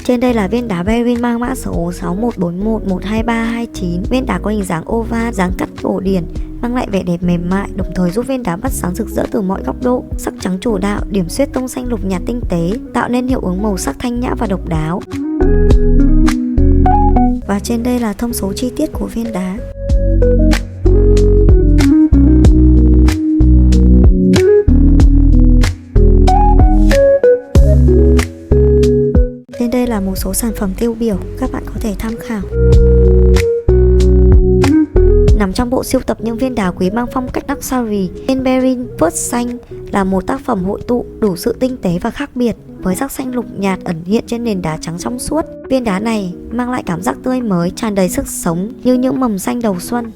Trên đây là viên đá Beryl mang mã số 6141123229. Viên đá có hình dáng oval, dáng cắt cổ điển, mang lại vẻ đẹp mềm mại, đồng thời giúp viên đá bắt sáng rực rỡ từ mọi góc độ. Sắc trắng chủ đạo, điểm xuyết tông xanh lục nhạt tinh tế, tạo nên hiệu ứng màu sắc thanh nhã và độc đáo. Và trên đây là thông số chi tiết của viên đá. Trên đây là một số sản phẩm tiêu biểu các bạn có thể tham khảo. Nằm trong bộ sưu tập những viên đá quý mang phong cách Luxury, viên Beryl Vert xanh là một tác phẩm hội tụ đủ sự tinh tế và khác biệt. Với sắc xanh lục nhạt ẩn hiện trên nền đá trắng trong suốt, viên đá này mang lại cảm giác tươi mới, tràn đầy sức sống như những mầm xanh đầu xuân.